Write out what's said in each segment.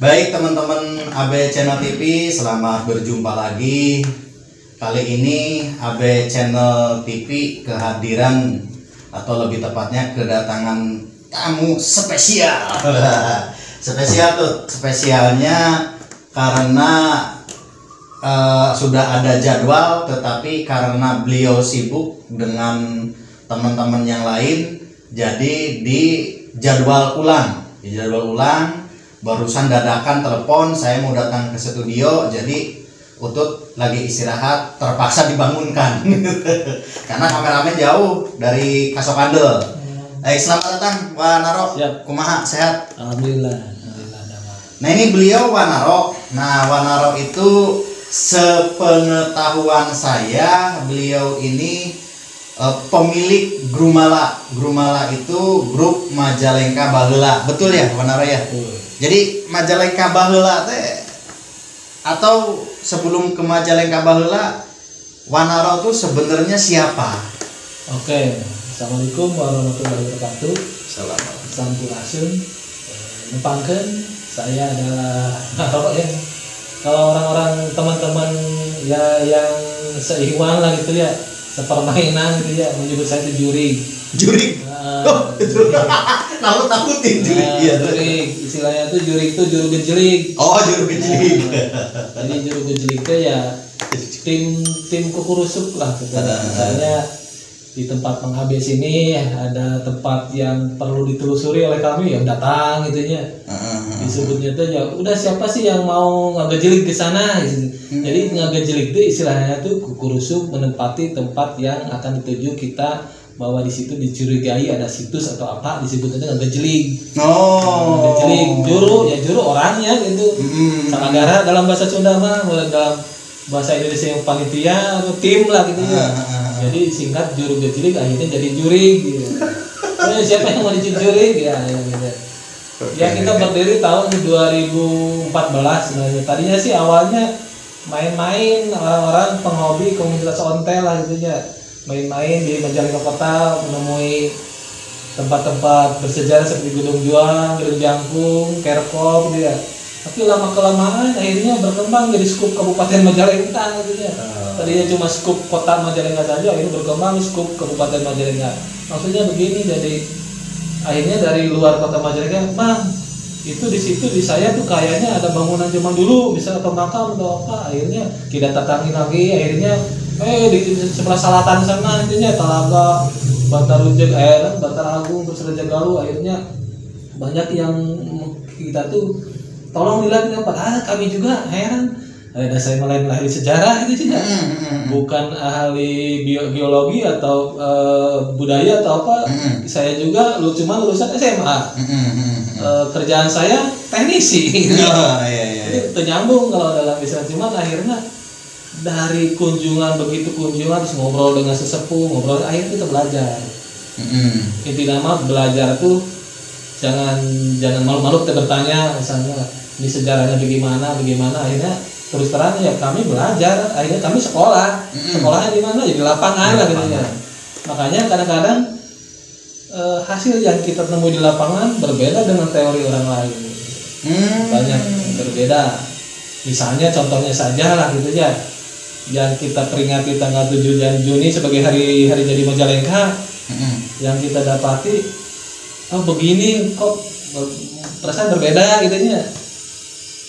Baik teman-teman AB Channel TV, selamat berjumpa lagi. Kali ini AB Channel TV kehadiran atau lebih tepatnya kedatangan tamu spesial. Spesialnya karena sudah ada jadwal, tetapi karena beliau sibuk dengan teman-teman yang lain, jadi dijadwal ulang. Barusan dadakan telepon, saya mau datang ke studio, jadi Utut lagi istirahat, terpaksa dibangunkan. Karena kameramen jauh dari Kasokandel. Selamat datang Wanaro. Kumaha, sehat? Alhamdulillah. Nah ini beliau Wanaro. Nah Wanaro itu sepengetahuan saya, beliau ini pemilik Grumala. Grumala itu grup Majalengka Baheula. Betul ya Wanaro ya? Jadi Majalengka Baheula teh, atau sebelum ke Majalengka Baheula, Wanaro tuh sebenarnya siapa? Oke, Assalamualaikum warahmatullahi wabarakatuh. Assalamualaikum. Sampurasun. Nepangkeun saya adalah Wanaro ya. Kalau orang-orang teman-teman ya yang seiwan lah gitu ya, sepermainan gitu ya, menyebut saya itu jurig. Jurig. Nakutin jurig. Iya. Jurig. Istilahnya tuh jurig itu juru gejlik. Oh, juru gejlik. Jadi juru gejlik itu ya tim kukurusuk lah gitu. Misalnya di tempat menghabis ini ada tempat yang perlu ditelusuri oleh kami, yang datang gitunya. Disebutnya tuh ya udah, siapa sih yang mau ngagejelik ke sana gitu. Jadi ngagejelik itu istilahnya tuh kukurusuk menempati tempat yang akan dituju kita, bahwa di situ dicurigai ada situs atau apa, disebutnya ngagejelik. Ngagejelik, juru orangnya gitu. Sanagara dalam bahasa Sunda mah, dalam bahasa Indonesia yang panitia atau tim lah gitu ya. Jadi singkat juru gejelik, akhirnya jadi jurig gitu. Siapa yang mau jadi jurig ya gitu. Ya kita berdiri tahun 2014 sebenarnya. Tadinya sih awalnya main-main, orang-orang penghobi komunitas ontel lah gitu ya. Main-main di Majalengka Kota, menemui tempat-tempat bersejarah seperti Gedung Juang, Gedung Jangkung, Kerkop gitu ya. Tapi lama-kelamaan akhirnya berkembang jadi skup Kabupaten Majalengka gitu ya. Tadinya cuma skup kota Majalengka saja, akhirnya berkembang skup Kabupaten Majalengka. Maksudnya begini, jadi akhirnya dari luar kota Majalengka, Bang, itu di situ di saya tuh kayaknya ada bangunan zaman dulu, bisa atau makam atau apa. Akhirnya kita datangin lagi, akhirnya di sebelah selatan sana intinya Talaga, Bantar Agung, terus Raja Galuh. Akhirnya banyak yang kita tuh tolong dilihat apa. Kami juga heran. Ada saya mulai lahir sejarah itu juga, bukan ahli geologi atau budaya atau apa. Saya juga cuma lulusan SMA. Kerjaan saya teknisi. Jadi ternyambung kalau dalam istilah. Cuman akhirnya dari begitu kunjungan terus ngobrol dengan sesepuh, akhirnya kita belajar. Inti nama belajar tuh jangan malu-malu kita bertanya, misalnya ini sejarahnya bagaimana. Akhirnya terus terang ya kami belajar, akhirnya kami sekolahnya di mana, ya di lapangan lah gitu ya. Makanya kadang-kadang hasil yang kita temui di lapangan berbeda dengan teori orang lain. Banyak berbeda. Misalnya contohnya saja lah gitu ya, yang kita peringati tanggal 7 Juni sebagai hari jadi Majalengka, yang kita dapati begini kok perasaan berbeda gitu ya.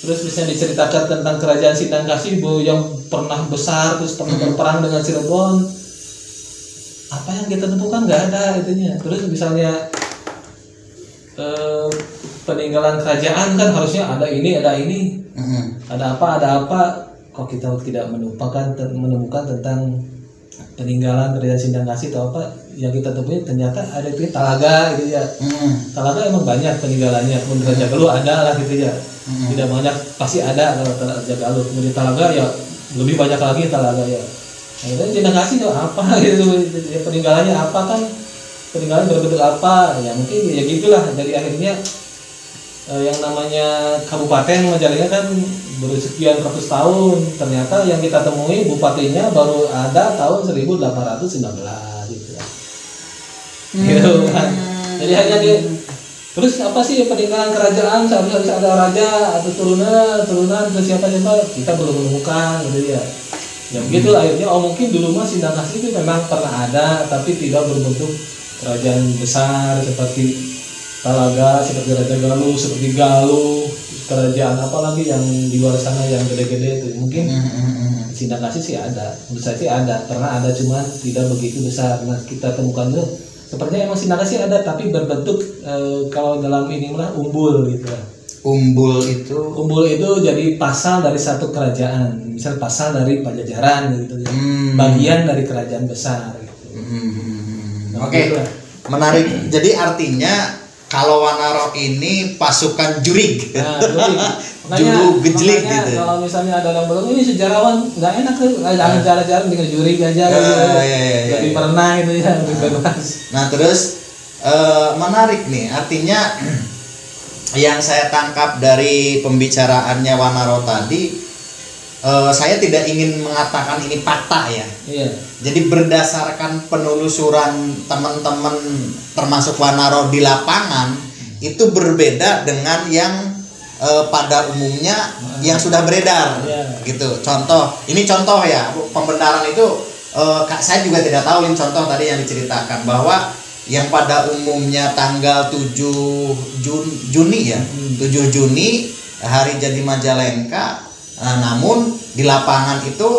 Terus bisa diceritakan tentang kerajaan Sindang Kasibu yang pernah besar, terus pernah berperang dengan Cirebon. Apa yang kita temukan nggak ada itunya. Terus misalnya peninggalan kerajaan kan harusnya ada ini, ada apa. Kok kita tidak menemukan tentang peninggalan kerajaan Sindang Kasih atau apa yang kita temui, ternyata ada itu Talaga gitu ya. Talaga emang banyak peninggalannya, kemudian Raja Galuh ada lah gitu ya. Tidak banyak, pasti ada kalau Raja Galuh. Kemudian Talaga ya lebih banyak lagi Talaga ya. Nah, Sindang Kasih itu apa gitu, peninggalannya apa kan, peninggalan berbentuk apa ya, mungkin ya gitulah. Jadi akhirnya yang namanya Kabupaten Majalengka kan bersekian ratus tahun, ternyata yang kita temui bupatinya baru ada tahun 1819 gitu kan. Gitu kan. Jadi hanya Terus apa sih peninggalan kerajaan, seharusnya ada raja atau turunan terus siapa kita belum menemukan gitu ya. Ya begitu akhirnya mungkin dulu mah Sindangkasih itu memang pernah ada tapi tidak berbentuk kerajaan besar seperti Talaga, seperti Raja Galuh, seperti Galuh, kerajaan apa lagi yang di luar sana yang gede-gede itu. Mungkin Sindangkasih sih ada, menurut saya sih ada, pernah ada cuman tidak begitu besar. Nah kita temukan itu sepertinya emang Sindangkasih ada tapi berbentuk kalau dalam ini mah umbul gitu. Umbul itu jadi pasal dari satu kerajaan, misal pasal dari Pajajaran gitu, bagian dari kerajaan besar. Gitu. Nah, Oke. Menarik. Jadi artinya kalau Wanaro ini pasukan jurig. Nah, juru gejlik gitu. Kalau misalnya ada yang bilang ini sejarawan nggak enak tuh, jangan cara-cara dengan jurig aja jadi pernah gitu ya, lebih bebas. Nah terus menarik nih, artinya yang saya tangkap dari pembicaraannya Wanaro tadi, saya tidak ingin mengatakan ini fakta ya. Iya. Jadi berdasarkan penelusuran teman-teman termasuk Wanaro di lapangan itu berbeda dengan yang pada umumnya yang sudah beredar, gitu. Ini contoh ya, pembenaran itu saya juga tidak tahu ini contoh tadi yang diceritakan bahwa yang pada umumnya tanggal 7 Juni ya, 7 Juni hari jadi Majalengka, namun di lapangan itu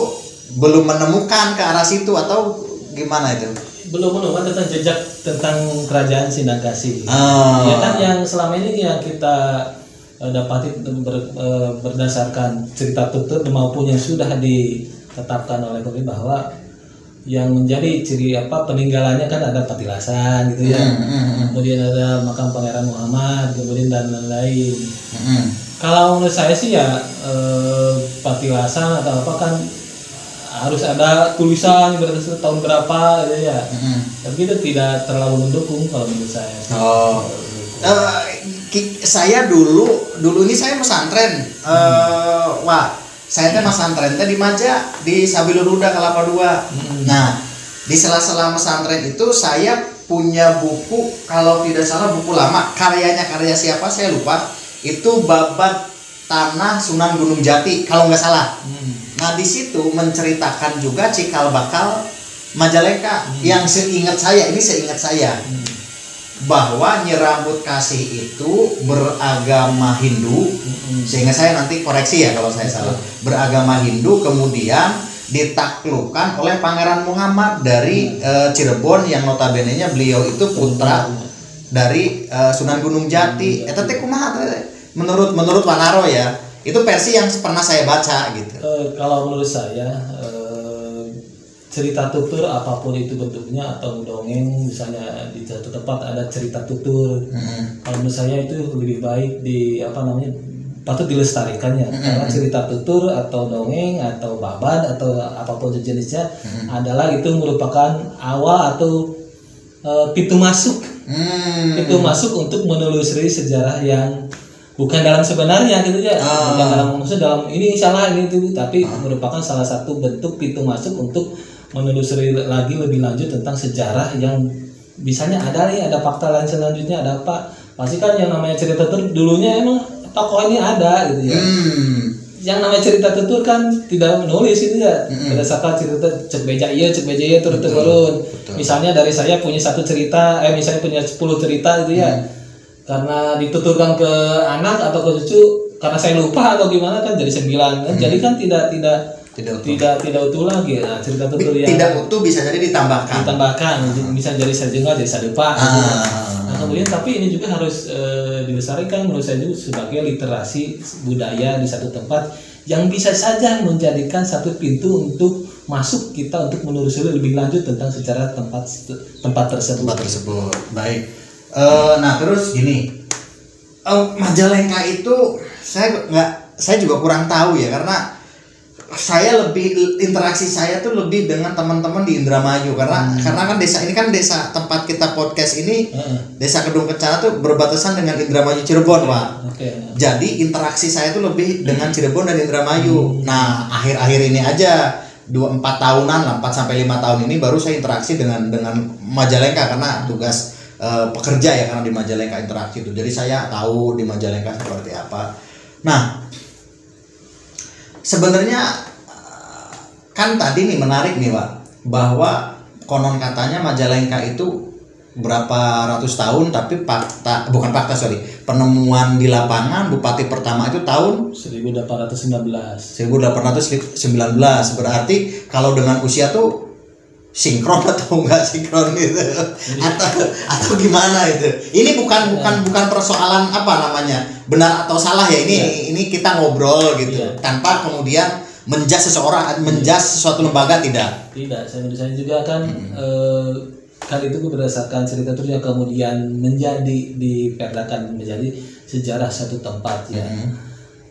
belum menemukan ke arah situ atau gimana itu? Belum menemukan tentang jejak tentang kerajaan Sindangkasih. Ya kan yang selama ini yang kita dapati berdasarkan cerita tutur maupun yang sudah ditetapkan oleh pemerintah bahwa yang menjadi ciri peninggalannya kan ada Patilasan gitu ya, kemudian ada makam Pangeran Muhammad, kemudian dan lain-lain. Kalau menurut saya sih ya Patilasan atau apa kan harus ada tulisan berdasarkan tahun berapa gitu ya. Tapi itu tidak terlalu mendukung kalau menurut saya. Saya dulu ini saya pesantren. Saya pesantren di Maja di Sabiluruda Kelapa II. Nah, di sela-sela pesantren itu saya punya buku, kalau tidak salah buku lama, karya siapa saya lupa. Itu babat tanah Sunan Gunung Jati kalau nggak salah. Nah, di situ menceritakan juga cikal bakal Majalengka yang seingat saya bahwa Nyi Rambut Kasih itu beragama Hindu, sehingga saya nanti koreksi ya kalau saya salah, beragama Hindu, kemudian ditaklukkan oleh Pangeran Muhammad dari Cirebon yang notabene-nya beliau itu putra dari Sunan Gunung Jati. Eta teh kumaha menurut Wanaro ya, itu versi yang pernah saya baca gitu. Kalau menurut saya cerita tutur apapun itu bentuknya atau dongeng, misalnya di satu tempat ada cerita tutur, kalau menurut saya itu lebih baik patut dilestarikannya. Karena cerita tutur atau dongeng atau babat atau apapun jenisnya adalah itu merupakan awal atau pintu masuk untuk menelusuri sejarah yang bukan dalam sebenarnya gitu ya, bukan dalam ini salah ini itu, tapi merupakan salah satu bentuk pintu masuk untuk menelusuri lagi lebih lanjut tentang sejarah yang bisanya ada fakta lain selanjutnya, ada apa, pasti kan yang namanya cerita tutur dulunya emang tokoh ini ada gitu ya. Yang namanya cerita tutur kan tidak menulis gitu ya, berdasarkan cerita cek beja iya turun. Misalnya dari saya punya satu cerita, misalnya punya 10 cerita gitu ya, karena dituturkan ke anak atau ke cucu karena saya lupa atau gimana kan jadi 9 kan, jadi kan tidak utuh lagi. Nah, cerita tutur yang tidak utuh bisa jadi ditambahkan, bisa jadi sajengah jadi sadepa. Nah, kemudian tapi ini juga harus dilestarikan menurut saya juga sebagai literasi budaya di satu tempat yang bisa saja menjadikan satu pintu untuk masuk kita untuk menelusuri lebih lanjut tentang sejarah tempat tersebut. Baik. Nah terus gini, Majalengka itu saya juga kurang tahu ya, karena saya interaksi saya tuh lebih dengan teman-teman di Indramayu, karena kan desa tempat kita podcast ini, Desa Kedung Kencana tuh berbatasan dengan Indramayu Cirebon, Pak. Jadi interaksi saya tuh lebih dengan Cirebon dan Indramayu. Nah akhir-akhir ini aja 4 tahunan lah, 4 sampai 5 tahun ini baru saya interaksi dengan Majalengka karena tugas pekerja ya, karena di Majalengka Interaksi itu. Jadi saya tahu di Majalengka seperti apa. Nah, sebenarnya kan tadi nih menarik nih Pak, bahwa konon katanya Majalengka itu berapa ratus tahun, tapi penemuan di lapangan Bupati pertama itu tahun 1819. Berarti kalau dengan usia tuh sinkron atau enggak sinkron gitu, atau gimana itu? Ini bukan persoalan apa namanya benar atau salah ya, ini kita ngobrol gitu, tanpa kemudian menjas sesuatu lembaga, tidak. Saya juga kan kan itu berdasarkan cerita tur yang kemudian menjadi diperdakan menjadi sejarah satu tempat ya.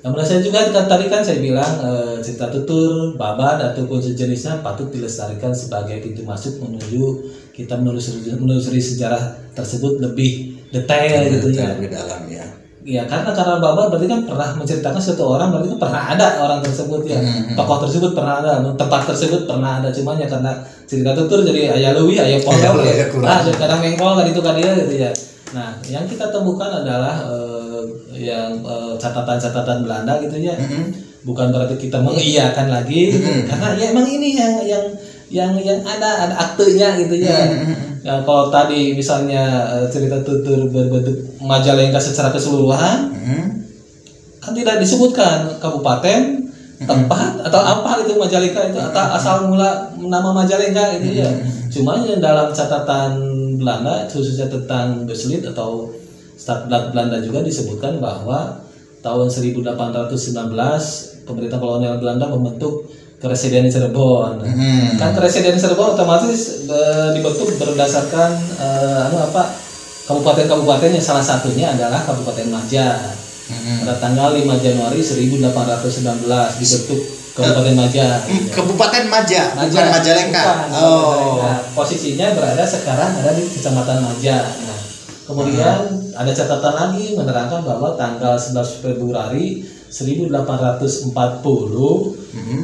Namun saya juga tadi kan saya bilang cerita tutur, babat ataupun sejenisnya patut dilestarikan sebagai pintu masuk menuju kita menelusuri sejarah tersebut lebih detail gitu ya. Lebih dalam ya. Ya karena babat berarti kan pernah menceritakan suatu orang, berarti kan pernah ada orang tersebut ya, tokoh tersebut pernah ada, tempat tersebut pernah ada, cuman ya karena cerita tutur jadi ayah lewi, ayah pondok, kadang mengkol kan itu kan dia gitu ya. Nah yang kita temukan adalah catatan-catatan Belanda gitu ya, bukan berarti kita mengiyakan lagi, karena ya emang ini yang ada aktenya gitu ya. Ya, kalau tadi misalnya cerita tutur berbentuk Majalengka secara keseluruhan, kan tidak disebutkan kabupaten, tempat atau apa itu Majalengka itu, atau asal mula nama Majalengka itu ya. Cuma yang dalam catatan Belanda khususnya tentang Beslit atau Stadblad Belanda juga disebutkan bahwa tahun 1819 pemerintah kolonial Belanda membentuk Keresiden Cirebon. Kan Keresiden Cirebon otomatis dibentuk berdasarkan kabupaten-kabupaten yang salah satunya adalah Kabupaten Maja. Pada tanggal 5 Januari 1819 dibentuk Kabupaten Maja. Kabupaten Maja, bukan Majalengka. Posisinya sekarang ada di Kecamatan Maja. Nah, kemudian ada catatan lagi menerangkan bahwa tanggal 11 Februari 1840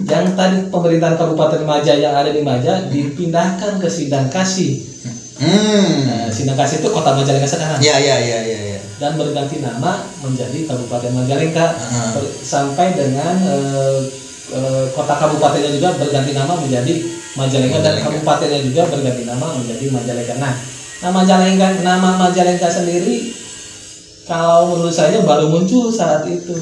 yang tadi pemerintahan Kabupaten Maja yang ada di Maja dipindahkan ke Sindang Kasih. Nah, Sindang Kasih itu kota Majalengka sekarang. Ya. Dan berganti nama menjadi Kabupaten Majalengka sampai dengan kota kabupatennya juga berganti nama menjadi Majalengka dan kabupatennya juga berganti nama menjadi Majalengka. Nah, nama Majalengka sendiri kalau menurut saya baru muncul saat itu.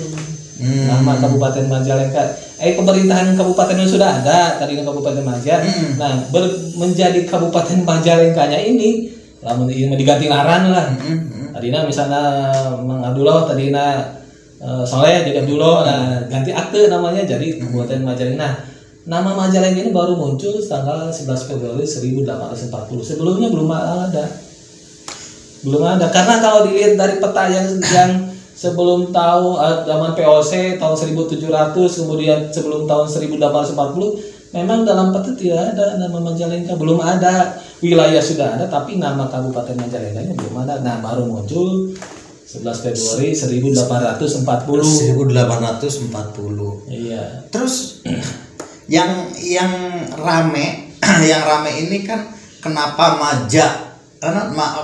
Nama Kabupaten Majalengka, pemerintahan kabupaten yang sudah ada tadinya Kabupaten Maja. Nah, menjadi Kabupaten Majalengkanya ini diganti ngaran lah. Tadinya misalnya Mang Abdullah, tadinya Soleh juga dulu, nah ganti akte namanya jadi Kabupaten Majalengka. Nah, nama Majalengka ini baru muncul tanggal 11 Februari 1840. Sebelumnya belum ada karena kalau dilihat dari peta yang sebelum tahun zaman POC tahun 1700, kemudian sebelum tahun 1840 memang dalam peta tidak ada nama Majalengka, belum ada. Wilayah sudah ada tapi nama Kabupaten Majalengkanya belum ada. Nah, baru muncul 11 Februari 1840. Iya. Terus yang rame ini kan kenapa Maja?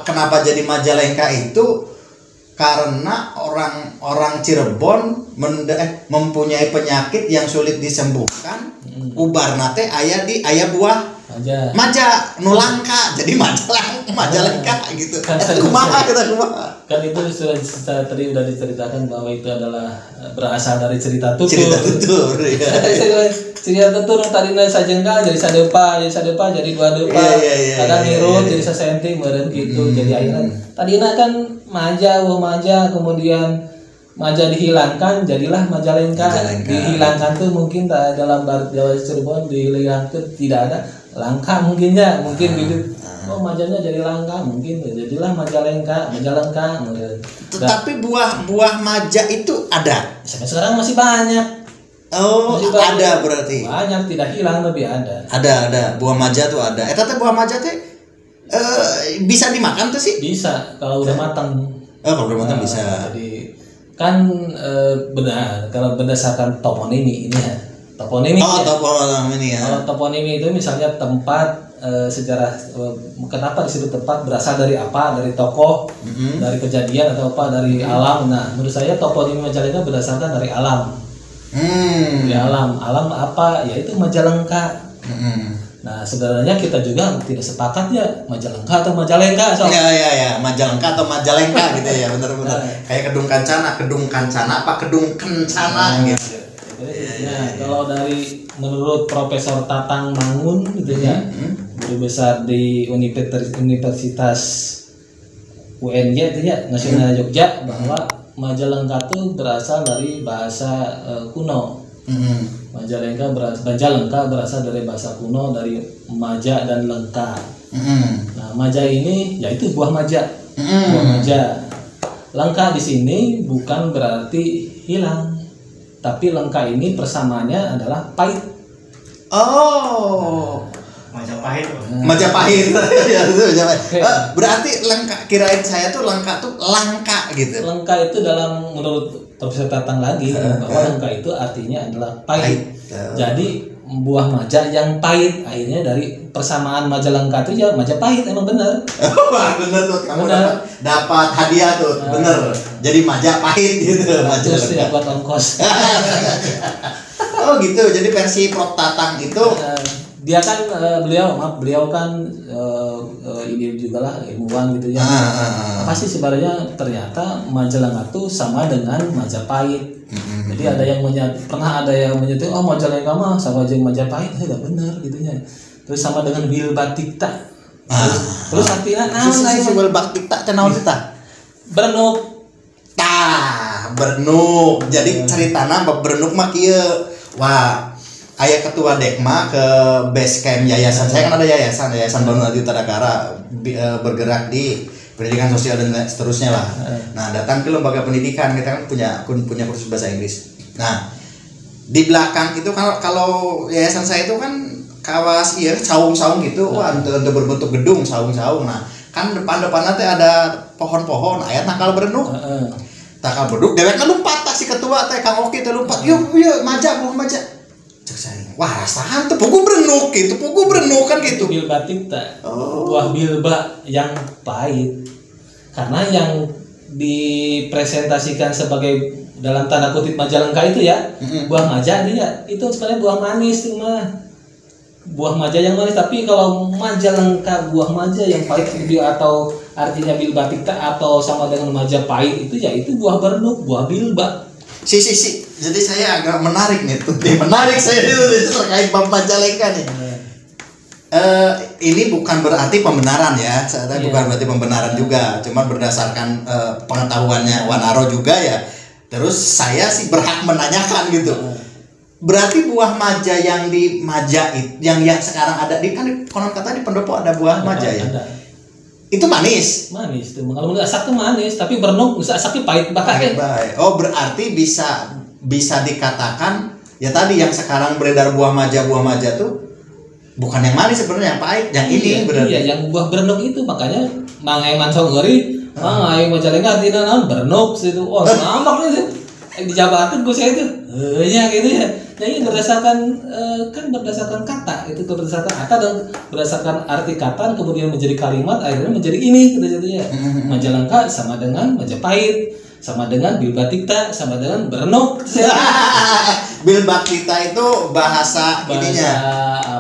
Kenapa jadi Majalengka itu? Karena orang Cirebon mempunyai penyakit yang sulit disembuhkan. Ubarna teh aya buah Maja nulangka, jadi Majalengka gitu. Kan itu sudah tadi udah diceritakan bahwa itu adalah berasal dari cerita tutur. Cerita tutur tadinya sajengka jadi sadepa jadi dua depa. Kadang nirut jadi sasenti meureun gitu. Jadi akhirnya tadinya kan Maja, kemudian Maja dihilangkan jadilah Majalengka. Dihilangkan tuh mungkin dalam Jawa Cirebon dihilangkan tidak ada langka mungkinnya gitu. Majanya jadi langka mungkin jadilah Majalengka. Tetapi buah Maja itu ada. Sampai sekarang masih banyak. Ada berarti. Banyak, tidak hilang tapi ada. Ada buah Maja tuh ada. Tapi buah Maja teh bisa dimakan tuh sih? Bisa kalau udah matang. Kalau udah matang bisa. Jadi kan benar kalau berdasarkan toponimi ini ya. Toponimi. Toponimi ya. Kalau toponimi itu misalnya tempat sejarah kenapa disebut tepat berasal dari apa, dari tokoh, dari kejadian atau apa, dari alam. Nah, menurut saya toponimi Majalengka berdasarkan dari alam. Dari alam apa? Yaitu Majalengka. Nah, sebenarnya kita juga tidak sepakat ya Majalengka atau Majalengka. Ya, Majalengka atau Majalengka gitu ya, benar-benar. Kayak Kedung Kancana apa Kedung Kencana gitu. Nah, kalau dari menurut Profesor Tatang Mangun gitu ya, guru besar di Universitas UNJ itu ya, Nasional Jogja, bahwa Majalengka itu berasal dari bahasa kuno. Majalengka berasal dari bahasa kuno, dari maja dan lengka. Nah, maja ini yaitu buah maja. Buah maja. Lengka di sini bukan berarti hilang, tapi lengka ini persamaannya adalah pahit. Oh, Majapahit. Majapahit. Ya, itu Majapahit. Berarti lengka, kirain saya tuh lengka tuh langka gitu. Lengka itu dalam menurut Profesor Tatang lagi bahwa lengka itu artinya adalah pahit. Jadi buah maja yang pahit, akhirnya dari persamaan Majalengka itu ya Majapahit, emang benar. Wah, bener tuh, kamu dapat hadiah tuh, bener. Jadi Majapahit gitu. Terus ya buat ongkos. Oh gitu, jadi versi Prof Tatang itu dia kan beliau kan ini juga lah ilmuwan gitu ya. Apa sih sebenarnya ternyata Majalengka itu sama dengan Majapahit. Jadi ada yang pernah ada yang menyebut oh Majalengka mah sama aja Majapahit, tidak benar gitu ya. Terus sama dengan Bilbatikta. Terus artinya si Bilbatikta cenah kita. Bernuk. Bernuk. Jadi ceritana Bernuk mah kieu. Wah, aya ketua Dekma ke base camp yayasan. Saya kan ada yayasan Bangun Adi Utara bergerak di pendidikan sosial dan seterusnya lah. Nah, datang ke lembaga pendidikan, kita kan punya kursus bahasa Inggris. Nah, di belakang itu kalau yayasan saya itu kan kawas saung-saung gitu, wah untuk berbentuk gedung saung-saung. Nah, kan depan-depannya teh ada pohon-pohon, aya nakal berenuk. Takal beduk dewek lompat si ketua teh Kang Oki teh lompat. Yuk, maja. Cek saya. Wah, rasahan tuh pugu berenuk kan gitu. Bilbatikta. Buah bilba yang pahit. Karena yang dipresentasikan sebagai dalam tanda kutip Majalengka itu ya, buah maja itu sebenarnya buah manis tuh mah. Buah maja yang manis, tapi kalau Majalengka buah maja yang pahit atau artinya Bilbatikta atau sama dengan Majapahit itu ya itu buah bernuk, buah bilba. Si. Jadi saya agak menarik nih tuh. Menarik saya itu terkait bab Majalengka nih. Ini bukan berarti pembenaran ya. Saya bukan berarti pembenaran juga, cuma berdasarkan pengetahuannya Wanaro juga ya. Terus saya sih berhak menanyakan gitu. Berarti buah maja yang di maja yang sekarang ada di kan konon kata di pendopo ada buah maja ya. Ada. Itu manis. Manis tuh. Kalau nggak asak tuh manis, tapi bernuk asaknya pahit banget. Oh, berarti bisa dikatakan ya tadi yang sekarang beredar buah maja tuh bukan yang manis sebenarnya, yang pahit, yang ini berarti. Iya, yang buah bernuk itu makanya Mang Eman Songgeri, Mang Aing Majalengka artinya naon bernuk situ. Oh, ngambak nih. Dijabarkan gue saya itu. Ya gitu ya. Nah, ini berdasarkan kata, itu berdasarkan kata dan berdasarkan arti kata kemudian menjadi kalimat akhirnya menjadi ini gitu jadinya. Majalengka sama dengan Majapahit, sama dengan Bilbatikta, sama dengan Bernuk. Bilbatikta itu bahasa ininya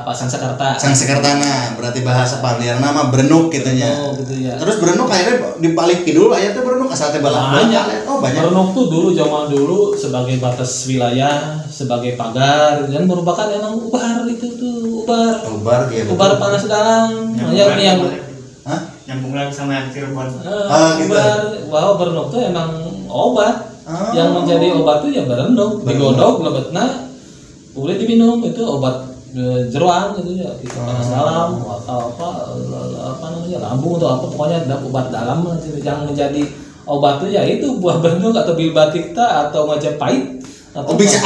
apa Sangsekerta. Sangsekertana berarti bahasa Pandir nama Bernuk gitunya. Gitu ya. Terus Bernuk akhirnya dibalik dulu aya teh Bernuk asal teh banyak. Oh, banyak. Bernuk tuh dulu zaman dulu sebagai batas wilayah, sebagai pagar dan merupakan emang ubar itu tuh ubar panas dalam yang nyambung lagi sama yang Cirebon. Ubar wow Bernuk tuh emang obat. Yang menjadi obat tuh ya Bernuk digodok lebetna boleh diminum itu obat jeroan gitu ya kita panas dalam atau apa namanya lambung atau apa pokoknya obat dalam yang menjadi obat tuh ya itu buah Bernuk atau Bilbatikta atau Majapahit. Oh, bisa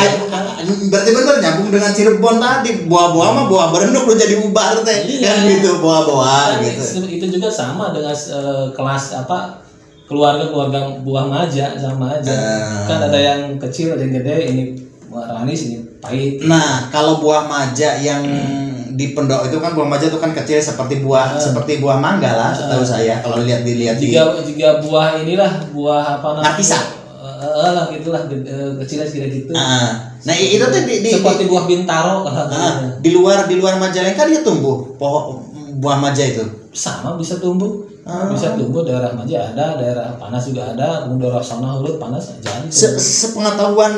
berarti bener nyambung dengan Cirebon tadi buah-buah mah buah Bernuk lu jadi ubar teh kan gitu buah-buah gitu. Itu juga sama dengan kelas apa keluarga buah maja sama aja. Kan ada yang kecil ada yang gede, ini manis ini pahit. Nah, kalau buah maja yang di Pendopo itu kan buah maja itu kan kecil seperti buah mangga lah setahu saya kalau dilihat di jika buah inilah buah apa namanya Markisa. Lah gitulah kecilnya segini gitu. Nah itu tuh seperti buah bintaro di luar Majalengka dia tumbuh pohon buah maja itu sama bisa tumbuh. Bisa tumbuh daerah Maja ada, daerah Panas juga ada, kemudian daerah sana Hurut Panas jadi. Sepengetahuan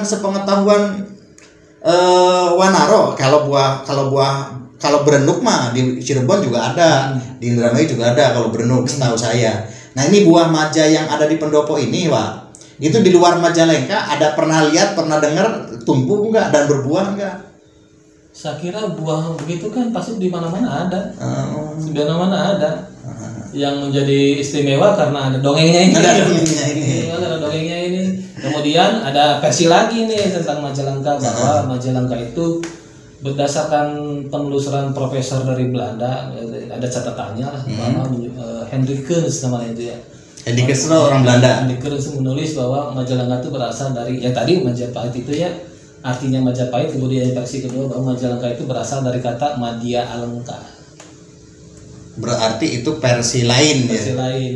Wanaro kalau berenuk mah di Cirebon juga ada, di Indramayu juga ada kalau berenuk setahu saya. Nah ini buah maja yang ada di Pendopo ini, Pak. Itu di luar Majalengka ada pernah dengar tumbuh enggak dan berbuah enggak? Saya kira buah begitu kan pasti di mana-mana ada. Di mana-mana ada. Yang menjadi istimewa karena ada dongengnya ini. Ada dongengnya ini. Kemudian ada versi lagi nih tentang Majalengka bahwa Majalengka itu berdasarkan penelusuran profesor dari Belanda, ada catatannya lah bahwa Hendrikens namanya itu ya. Hendrikens itu orang Belanda. Hendrikens menulis bahwa Majalengka itu berasal dari yang tadi Majapahit itu ya, artinya Majapahit, kemudian versi kedua bahwa Majalengka itu berasal dari kata Madya Alengka. Berarti itu versi lain versi ya. Lain.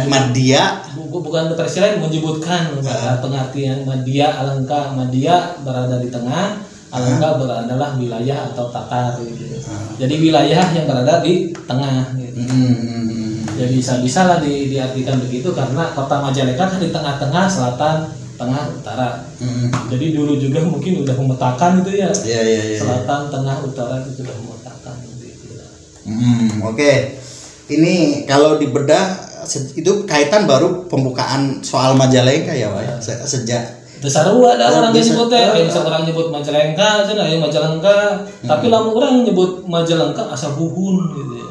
Madya bukan versi lain menyebutkan pengertian Madya Alengka. Madya berada di tengah, Alengka beradalah wilayah atau Tatar gitu. Jadi wilayah yang berada di tengah gitu. Ya bisa lah diartikan begitu karena kota Majalengka kan di tengah-tengah, selatan, tengah, utara. Jadi dulu juga mungkin udah memetakan itu ya. Selatan, tengah, utara itu sudah memetakan gitu. Oke. Ini kalau dibedah itu kaitan baru pembukaan soal Majalengka ya, Pak. Sejak Desarua ada orang yang nyebutnya, bisa orang nyebut Majalengka, cina ya Majalengka, tapi lamun orang nyebut Majalengka asa buhun gitu ya.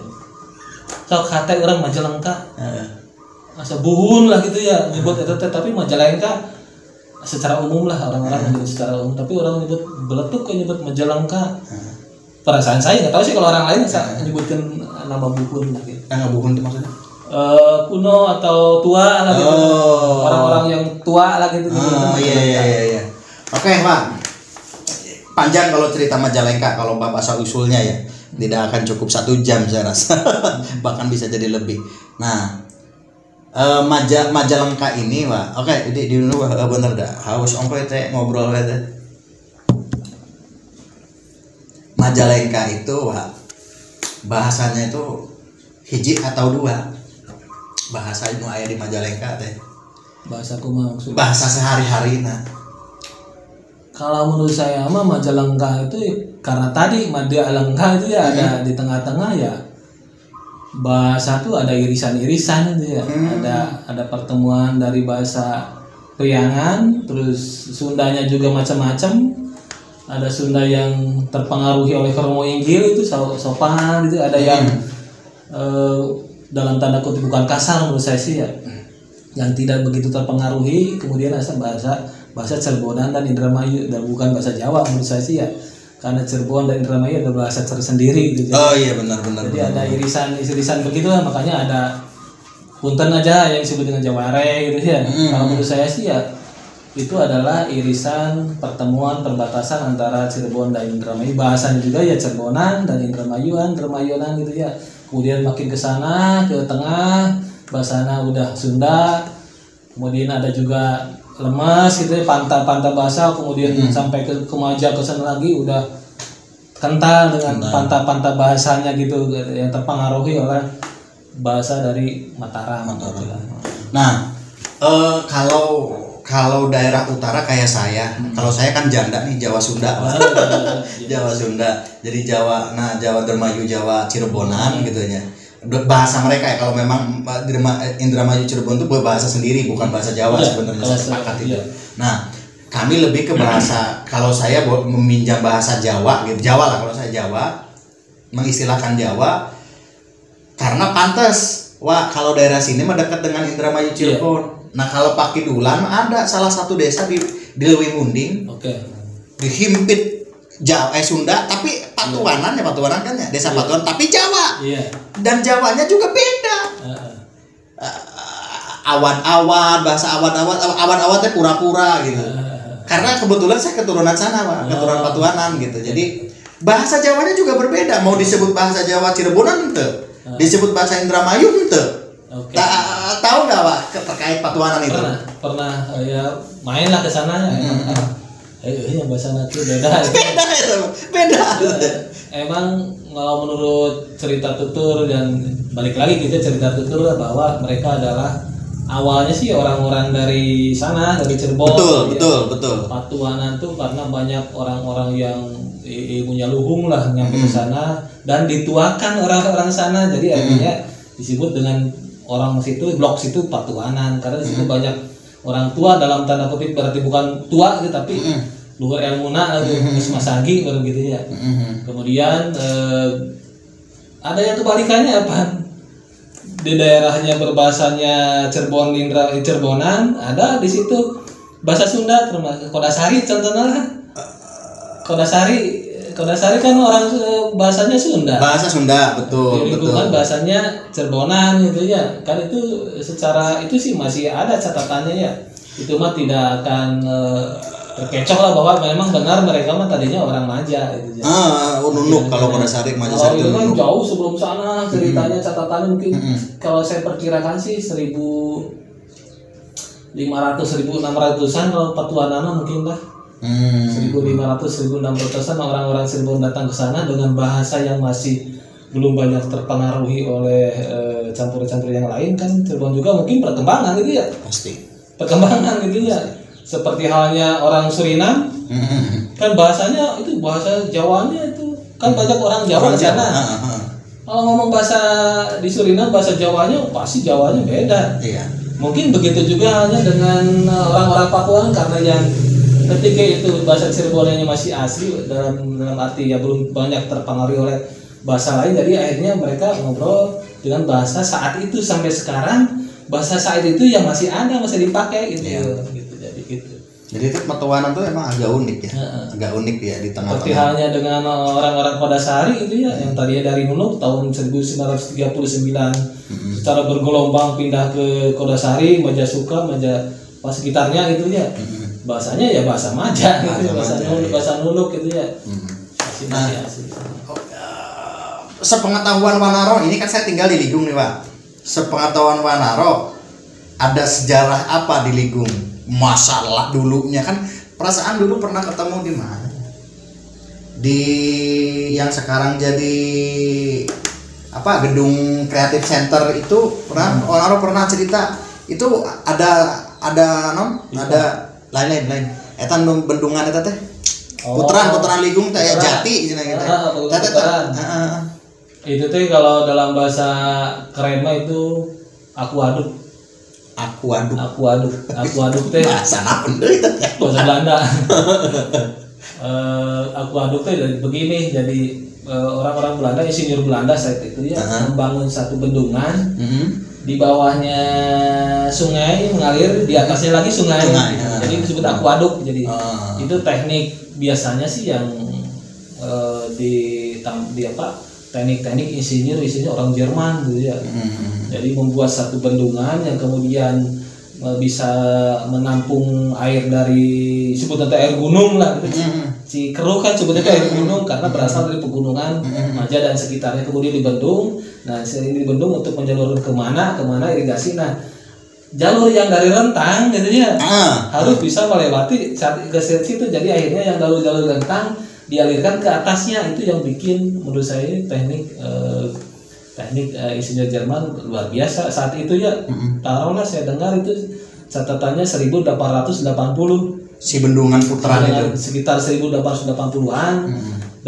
Sok hate orang Majalengka. Asa buhun lah gitu ya nyebut itu tapi Majalengka secara umum lah orang-orang menyebut secara umum, tapi orang nyebut beletuk kan nyebut Majalengka. Perasaan saya nggak tahu sih kalau orang lain bisa menyebutkan nama buhun lah gitu. Nama buhun itu maksudnya? Kuno atau tua lah gitu. Orang-orang yang tua lah gitu. Iya. Oke, Pak. Panjang kalau cerita Majalengka kalau Bapak asal usulnya ya. Tidak akan cukup 1 jam saya rasa. Bahkan bisa jadi lebih. Nah, Majalengka ini, Pak. Oke, di dulu bener dah. Haus ongko teh ngobrol teh. Majalengka itu, Pak. Bahasanya itu hiji atau dua. Bahasa nu aya di Majalengka teh. Bahasa kumaha maksudnya? Bahasa sehari-hari nah. Kalau menurut saya mah Majalengka itu karena tadi Madya Alengka itu ya ada di tengah-tengah ya. Bahasa tuh ada irisan-irisan itu ya. Ada pertemuan dari bahasa Priangan, terus Sundanya juga macam-macam. Ada Sunda yang terpengaruhi oleh Kromo Inggil itu sopan gitu, ada yang dalam tanda kutip bukan kasar menurut saya sih ya, yang tidak begitu terpengaruhi, kemudian ada bahasa Cirebonan dan Indramayu dan bukan bahasa Jawa menurut saya sih ya, karena Cirebon dan Indramayu ada bahasa tersendiri gitu. Iya benar. Jadi ada irisan begitu lah, makanya ada punten aja yang disebut dengan Jaware gitu ya. Kalau menurut saya sih ya itu adalah irisan pertemuan perbatasan antara Cirebon dan Indramayu. Bahasanya juga ya Cirebonan dan Indramayunan gitu ya. Kemudian makin ke sana ke tengah bahasanya udah Sunda. Kemudian ada juga Lemes gitu ya, panta bahasa. Kemudian sampai ke Maja ke sana lagi udah kental dengan panta bahasanya gitu yang terpengaruhi oleh bahasa dari Mataram. Gitu. Nah, kalau daerah utara kayak saya, kalau saya kan janda nih Jawa Sunda, Jawa Sunda, jadi Jawa Indramayu, Jawa Cirebonan gitu ya. Bahasa mereka ya kalau memang Indramayu Cirebon itu bahasa sendiri, bukan bahasa Jawa sebenarnya saya sepakat itu. Nah, kami lebih ke bahasa, kalau saya meminjam bahasa Jawa gitu, Jawa lah kalau saya Jawa, mengistilahkan Jawa, karena pantas, kalau daerah sini mah dekat dengan Indramayu Cirebon. Nah kalau Pakidulan ada salah satu desa di Lewi Munding, dihimpit Sunda, tapi Patuanan kan ya desa Patuanan, tapi Jawa, dan Jawanya juga beda. Awan-awan, bahasa awan-awan teh pura-pura gitu. Karena kebetulan saya keturunan sana, Pak, keturunan Patuanan gitu. Jadi bahasa Jawanya juga berbeda. Mau disebut bahasa Jawa Cirebonan ente, disebut bahasa Indramayu ente. Oke. Tahu nggak Pak terkait Patuanan itu? Pernah ya mainlah ke sana ya. Yang bahasa nanti beda. Beda. Emang kalau menurut cerita tutur dan balik lagi kita cerita tutur bahwa mereka adalah awalnya sih orang-orang dari sana, dari Cirebon. Betul. Patuanan tuh karena banyak orang-orang yang punya luhung lah nyampe ke sana dan dituakan orang-orang sana, jadi akhirnya disebut dengan orang situ, blok situ Patuanan karena di situ banyak orang tua dalam tanda kutip, berarti bukan tua gitu tapi luhur ilmuna geus masagi baru gitu ya. Kemudian ada yang kebalikannya apa? Di daerahnya berbahasanya Cirebonan, ada di situ bahasa Sunda termasuk Kodasari contohnya lah. Kodasari kan orang bahasanya Sunda. Bahasa Sunda, betul. Kan bahasanya Cirebonan gitu ya. Kan itu secara itu sih masih ada catatannya ya. Itu mah tidak akan terkecoh lah bahwa memang benar mereka mah tadinya orang Maja gitu ya. Nunuk kalau Kodasari Maja Sari itu kan jauh sebelum sana ceritanya catatannya mungkin kalau saya perkirakan sih 1.500-1.600-an kalau Patuanana mungkin lah. 1.500-1.600-an orang-orang Cirebon datang ke sana dengan bahasa yang masih belum banyak terpengaruhi oleh campur-campur yang lain kan. Cirebon juga mungkin perkembangan gitu ya. Pasti. Perkembangan gitu ya. Seperti halnya orang Suriname, kan bahasanya itu bahasa Jawanya itu kan banyak orang Jawa di sana. Kalau ngomong bahasa di Suriname bahasa Jawanya pasti Jawanya beda. Iya. Mungkin begitu juga halnya dengan orang-orang Papuan karena yang ketika itu bahasa Cirebonnya masih asli dalam arti ya belum banyak terpengaruhi oleh bahasa lain, jadi akhirnya mereka ngobrol dengan bahasa saat itu sampai sekarang bahasa saat itu yang masih ada masih dipakai gitu. Iya. Jadi itu Patuanan tuh emang agak unik ya, agak unik ya di tengah-tengah. Seperti halnya dengan orang-orang Kodasari itu ya, yang tadinya dari Nunuk tahun 1939 secara bergelombang pindah ke Kodasari, Majasuka, pas sekitarnya itu ya, bahasanya ya bahasa Maja gitu, bahasa Nunuk gitu ya. Masih asli. Sepengetahuan Wanaro, ini kan saya tinggal di Ligung nih Pak. Sepengetahuan Wanaro, ada sejarah apa di Ligung? Masalah dulunya kan, perasaan dulu pernah ketemu di mana? Di yang sekarang jadi apa, gedung Creative Center itu pernah Wanaro pernah cerita itu ada lain etan bendungan eta teh. Putaran Ligung teh Jati cenah gitu. Itu teh kalau dalam bahasa keren mah itu akuaduk teh bahasa naon deui teh? Bahasa Belanda. Akuaduk teh begini, jadi orang-orang Belanda, insinyur Belanda saat itu ya membangun satu bendungan di bawahnya sungai mengalir, di atasnya lagi sungai. Jadi disebut akuaduk. Jadi itu teknik biasanya sih yang di teknik insinyur orang Jerman gitu ya. Jadi membuat satu bendungan yang kemudian bisa menampung air dari sebutnya air gunung lah gitu. Si Keruh kan sebutnya air gunung karena berasal dari pegunungan Maja dan sekitarnya, kemudian dibendung. Nah, ini dibendung untuk menjalurkan kemana irigasi. Nah, jalur yang dari rentang gitu ya harus bisa melewati ke situ. Jadi akhirnya yang jalur rentang dialirkan ke atasnya, itu yang bikin menurut saya teknik insinyur Jerman luar biasa saat itu ya. Taruhlah saya dengar itu catatannya 1880 si bendungan putaran itu sekitar 1880-an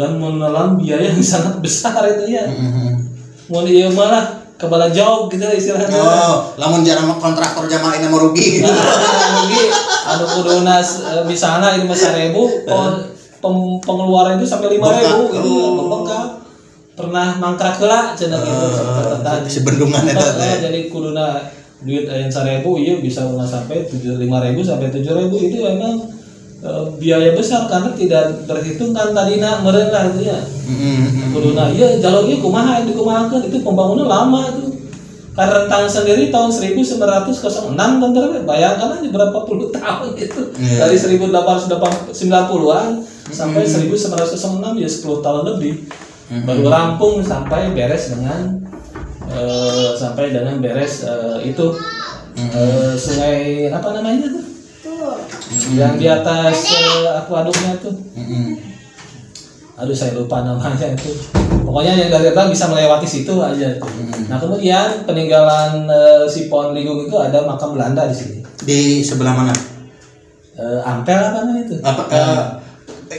dan menelan biaya yang sangat besar itu ya. Mau dia malah kepala jauh gitu istilahnya. Lamun jarang kontraktor jamaah ini mau rugi gitu. Rugi anu kuduna misalnya ini 5.000 pengeluaran itu sampai 5.000 gitu membengkak. Pernah mangkrak heula cenah gitu catatan si bendungan eta teh. Jadi kuduna duit aya 1.000 ieu bisa sampai 5.000 sampai 7.000, itu memang biaya besar karena tidak terhitung kan tadina meureun lah itu ya. Kuduna ieu jalur ieu kumaha dikumahakeun, itu pembangunan lama tuh. Karena rentang sendiri tahun 1906 kan bayangkan aja berapa puluh tahun itu. Dari 1890-an sampai 1906 ya 10 tahun lebih baru rampung sampai beres dengan itu sungai apa namanya tuh yang di atas akuaduknya tuh. Aduh saya lupa namanya itu. Pokoknya yang dari datang bisa melewati situ aja tuh. Nah kemudian peninggalan si Pohon Linggung itu ada makam Belanda di sini. Di sebelah mana? Ampel apa namanya itu?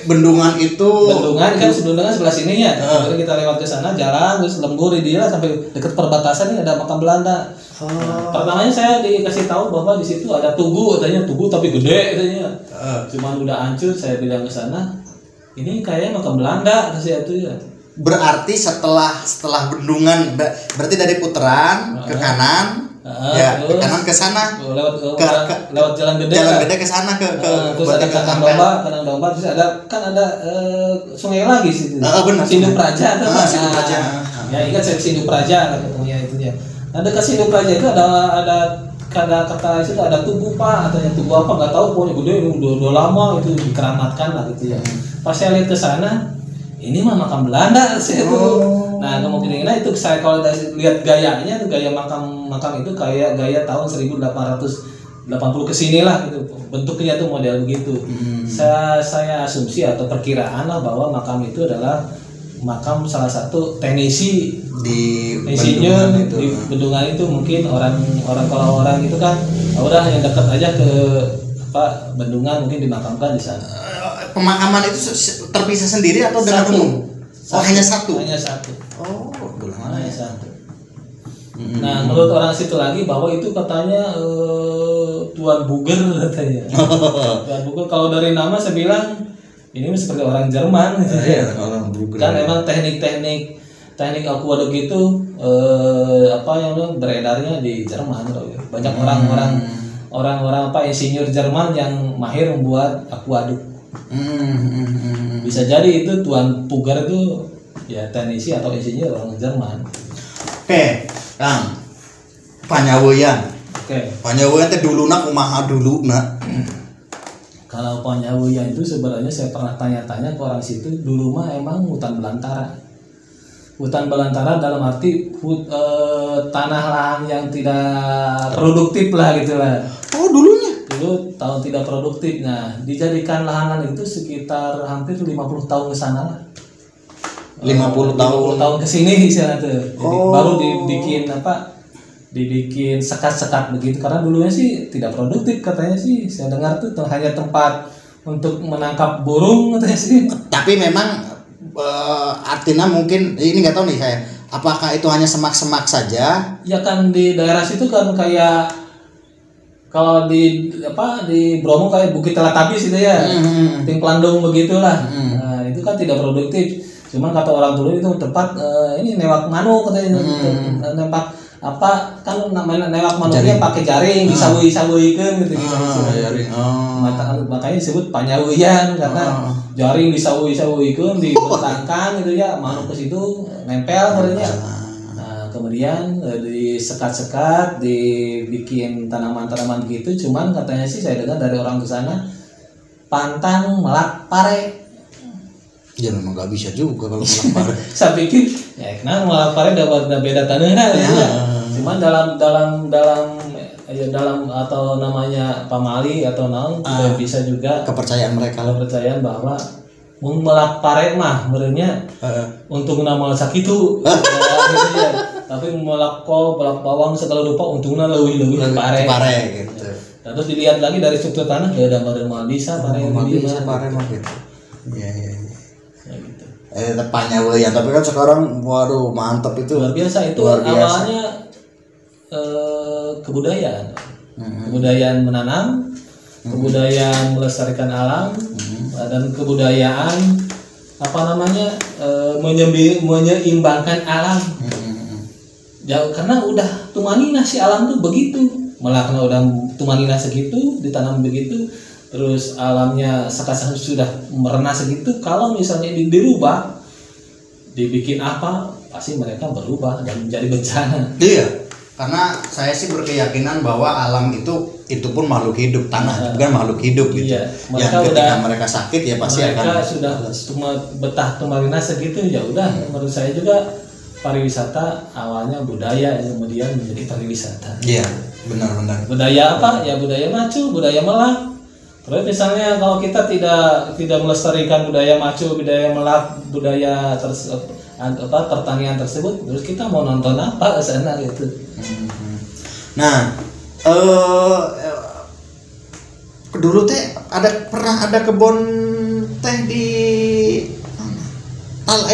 Bendungan itu. Bendungan kan sebelah sini ya. Kemudian kita lewat ke sana jalan terus lembur di dia sampai dekat perbatasan ini ada makam Belanda. Pertamanya saya dikasih tahu bahwa di situ ada tugu, katanya tugu tapi gede katanya. Cuman udah hancur, saya bilang ke sana. Ini kayaknya makam Belanda kasih itu ya. Berarti setelah bendungan berarti dari putaran ke kanan ya ke kanan ke sana lewat jalan gede ke sana ke terus ada kandang domba terus ada sungai lagi situ. Sinduk Praja atau Sinduk Praja. Ya ingat saya Sinduk Praja lah ketemunya itu ya. Nah dekat Sinduk Praja itu ada kata itu ada tugu Pak, katanya tugu apa nggak tahu pokoknya gede udah lama itu dikeramatkan lah gitu ya. Pas saya lihat ke sana, ini mah makam Belanda saya tuh. Nah kemungkinan itu saya kalau lihat gayanya tuh gaya makam itu kayak gaya tahun 1880 ke sini lah gitu. Bentuknya tuh model begitu. Saya asumsi atau perkiraan lah bahwa makam itu adalah makam salah satu teknisi di insinyur di bendungan itu. Mungkin orang kalau orang itu kan udah yang dekat aja ke bendungan mungkin dimakamkan di sana. Pemakaman itu terpisah sendiri atau dengan umum? Hanya satu. Hanya satu. Hanya satu. Nah, menurut orang situ lagi bahwa itu katanya Tuan Buger katanya. Tuan Buger kalau dari nama saya bilang ini seperti orang Jerman. Iya, orang Buger. Kan emang teknik akuaduk itu yang beredarnya di Jerman. Banyak orang-orang insinyur Jerman yang mahir membuat akuaduk. Bisa jadi itu Tuan Pugar itu ya teknisi atau insinyur orang Jerman. Oke, Kang. Panyaweyan. Panyaweyan teh duluna kumaha duluna? Kalau Panyaweyan itu sebenarnya saya pernah tanya-tanya ke orang situ, dulu mah emang hutan belantara. Hutan belantara dalam arti tanah lahan yang tidak produktif lah gitu lah. Oh dulunya? Dulu tahun tidak produktif. Nah dijadikan lahan itu sekitar hampir 50 tahun ke sana lah. 50 tahun ke sini sana tuh. Jadi baru dibikin sekat-sekat begitu karena dulunya sih tidak produktif katanya sih. Saya dengar tuh hanya tempat untuk menangkap burung katanya sih. Tapi memang artinya mungkin ini nggak tahu nih saya apakah itu hanya semak-semak saja ya kan di daerah situ kan kayak kalau di Bromo kayak Bukit Telatapis gitu ya Ting Plandung begitulah. Nah, itu kan tidak produktif cuman kata orang dulu itu tempat ini newak manu katanya nempak kan namanya newak manunya pakai jaring disawui-sawuikeun gitu. Makanya disebut Panyaweyan karena jaring disawui-sawuikeun dibentangkan gitu ya, manuk ke situ nempel katanya. Nah, kemudian disekat-sekat, dibikin tanaman-tanaman gitu, cuman katanya sih saya dengar dari orang ke sana pantang melak pare. Ya memang nggak bisa juga kalau melak pare. Saya pikir ya kenapa melak pare udah beda tanah ya. Cuman dalam atau namanya pamali atau naon bisa juga kepercayaan mereka kepercayaan bahwa melak pare mah merenya untuk nama sakitu gitu ya. Tapi melak bawang segala rupa untungnya leuwih pare gitu. Terus dilihat lagi dari struktur tanah ya udah mal bisa pare mah gitu. Iya. Gitu. Panyaweyan tapi kan sekarang waduh mantap itu. Luar biasa itu awalnya kebudayaan menanam, kebudayaan melestarikan alam, dan kebudayaan menyeimbangkan alam. Ya karena udah tumanina si alam tuh begitu, malah karena udah tumanina segitu, ditanam begitu, terus alamnya sekarang sudah merena segitu. Kalau misalnya dibikin apa, pasti mereka berubah dan menjadi bencana. Iya. Karena saya sih berkeyakinan bahwa alam itu pun makhluk hidup, tanah bukan makhluk hidup gitu. Iya, Yang ketika mereka sakit ya pasti mereka akan sudah cuma betah tumarina segitu ya udah. Menurut saya juga pariwisata awalnya budaya, kemudian menjadi pariwisata. Iya, benar-benar. Budaya apa? Ya budaya macu, budaya melak. Terus misalnya kalau kita tidak melestarikan budaya macu, budaya melak, budaya pertanian tersebut, terus kita mau nonton apa ke sana gitu. Nah, dulu teh pernah ada kebun teh di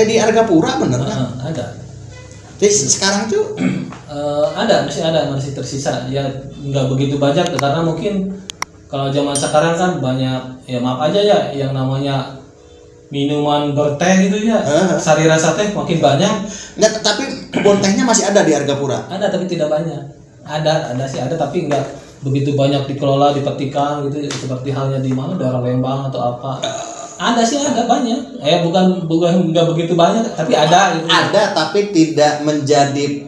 di Argapura bener kan? Ada. Jadi sekarang tuh masih tersisa. Ya nggak begitu banyak karena mungkin kalau zaman sekarang kan banyak ya maaf aja ya yang namanya minuman berteh gitu ya, sari rasa teh makin banyak. Nggak, tapi kebun tehnya masih ada di Argapura. Ada tapi tidak banyak. Ada tapi nggak begitu banyak dikelola, dipetikan gitu seperti halnya di mana daerah Lembang atau apa. Ada sih ada banyak. Bukan nggak begitu banyak tapi ada gitu. Ada tapi tidak menjadi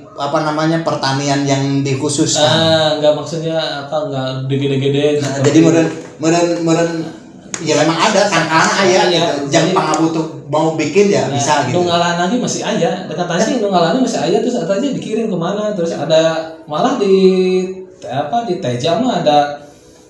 pertanian yang dikhususkan. Nggak maksudnya nggak gede-gede. Nah, jadi meren ya memang ada karena ayah gitu. Jam pangabutuh mau bikin ya bisa gitu. Nunggalan lagi masih aja. Dekat sih nunggalan masih aja terus aja dikirim kemana terus ada malah di Teja mah ada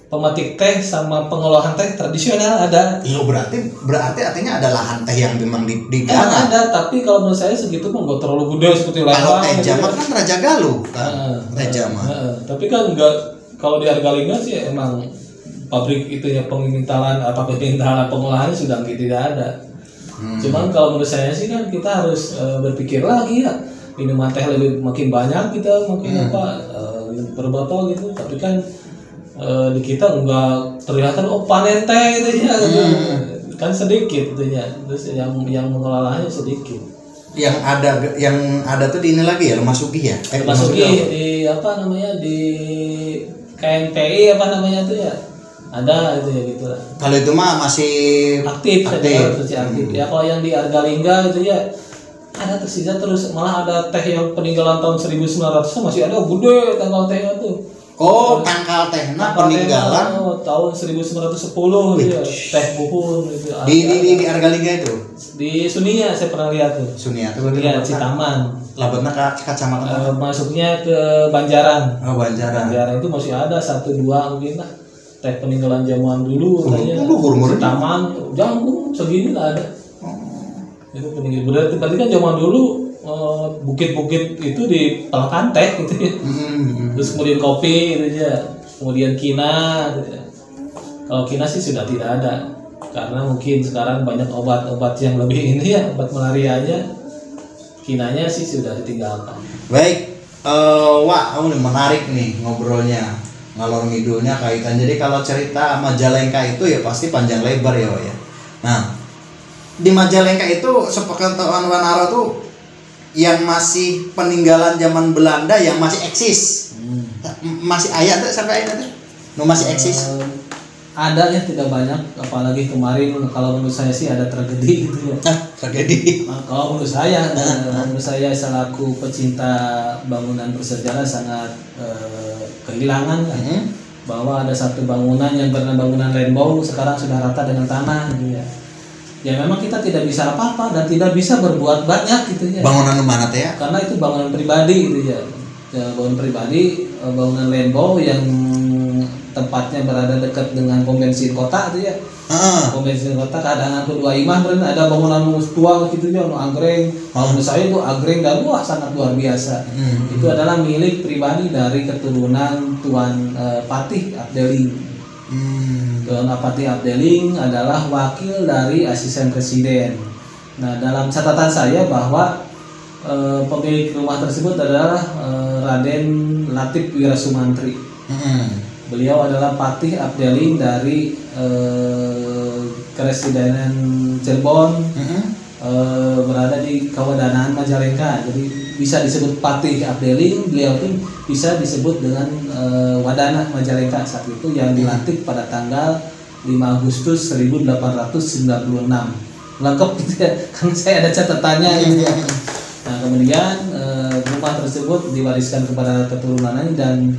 pemetik teh sama pengolahan teh tradisional ada. Iya berarti artinya ada lahan teh yang memang digarap. Ada tapi kalau menurut saya segitu mah nggak terlalu gede seperti Lembang. Kalau Teja mah kan Raja Galuh kan. Teja mah. Tapi kan nggak kalau di Argalingga sih emang pabrik itu ya pengintalan pengolahannya sudah tidak ada. Cuman kalau menurut saya sih kan kita harus berpikir lagi ya minuman teh makin banyak kita makin per botol gitu tapi kan di kita enggak terlihat panen teh gitu ya kan sedikit gitu ya terus yang mengelolanya sedikit. Yang ada tuh di ini lagi ya Rumah Sugih ya. Rumah Sugih di di KNPI tuh ya. Ada itu ya gitu lah. Kalau itu mah masih aktif. Ya kalau yang di Argalingga itu ya ada tersisa terus malah ada teh yang peninggalan tahun 1900 masih ada gede tanggal tehnya tuh. Tangkal tehna peninggalan tahun 1910 gitu ya. Teh buhun gitu. Di Argalingga itu. Di Sunia saya pernah lihat tuh. Sunia tuh berarti Citaman. Labetna ke kacamata masuknya ke Banjaran. Banjaran. Banjaran itu masih ada 1-2 mungkin lah. Teh peninggalan zaman dulu katanya. Taman jangkung segini lah ada. Itu peninggalan berarti kan zaman dulu bukit-bukit itu dipalakan teh gitu ya. Terus kemudian kopi gitu ya. Kemudian kina gitu ya. Kalau kina sih sudah tidak ada. Karena mungkin sekarang banyak obat-obat yang lebih ini ya, obat malarianya. Kinanya sih sudah ditinggalkan. Baik. Wah, kamu menarik nih ngobrolnya. Ngalor ngidulnya kaitan. Jadi kalau cerita Majalengka itu ya pasti panjang lebar ya, ya. Nah, di Majalengka itu sepengetahuan Wanara tuh yang masih peninggalan zaman Belanda yang masih eksis. Masih ayat tuh sampai ayat tuh. Masih eksis. Ada ya tidak banyak, apalagi kemarin kalau menurut saya sih ada tragedi gitu ya. Tragedi. Kalau menurut saya selaku pecinta bangunan bersejarah sangat kehilangan kan. Bahwa ada satu bangunan yang bernama bangunan Rainbow sekarang sudah rata dengan tanah gitu ya. Ya memang kita tidak bisa apa-apa dan tidak bisa berbuat banyak gitu ya. Bangunan mana teh ya? Karena itu bangunan pribadi gitu ya. Bangunan pribadi, bangunan Rainbow yang tempatnya berada dekat dengan pom bensin kota itu ya. Pom bensin kota kadang aku dua imah ada bangunan tua gitu ya, anggreng. Kalau menurut saya itu anggreng dan wah sangat luar biasa. Itu adalah milik pribadi dari keturunan Tuan Patih Abdeling. Tuan Patih Abdeling adalah wakil dari asisten presiden. Nah, dalam catatan saya bahwa pemilik rumah tersebut adalah Raden Latif Wirasumantri. Beliau adalah Patih Abdeling dari Keresidenan Cirebon, berada di Kawadanaan Majalengka. Jadi bisa disebut Patih Abdeling, beliau pun bisa disebut dengan Wadana Majalengka saat itu yang dilantik pada tanggal 5 Agustus 1896. Lengkap gitu ya, kan saya ada catatannya gitu ya. Nah kemudian rumah tersebut diwariskan kepada keturunannya dan